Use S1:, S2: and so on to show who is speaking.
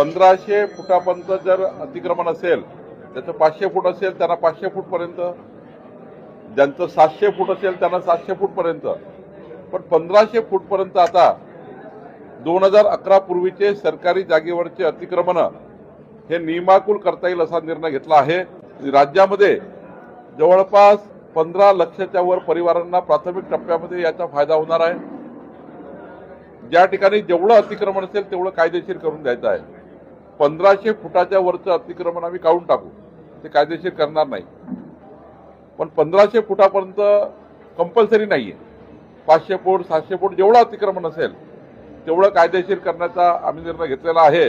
S1: 1500 फुटापर्यंत जर अतिक्रमण असेल, त्याचं 500 फूट असेल त्यांना 500 फूटपर्यंत, ज्यांचं 700 फूट असेल त्यांना 700 फूटपर्यंत, पण 1500 फूटपर्यंत आता 2011 पूर्वीचे सरकारी जागेवरचे अतिक्रमण हे नियमाकुल करता येईल असा निर्णय घेतला आहे। राज्यामध्ये जवळपास 15 लाखाच्या वर परिवारांना प्राथमिक टप्प्यामध्ये याचा फायदा होणार आहे। ज्या ठिकाणी जेवढं अतिक्रमण असेल तेवढं कायदेशीर करून द्यायचं आहे। 1500 फुटाच्या वरचं अतिक्रमण आम्ही काढून टाकू, ते कायदेशीर करणार नाही, पण 1500 फुटापर्यंत कंपल्सरी नाहीये। 500 फूट 700 फूट जेवढं अतिक्रमण असेल तेवढं कायदेशीर करण्याचा आम्ही निर्णय घेतलेला आहे।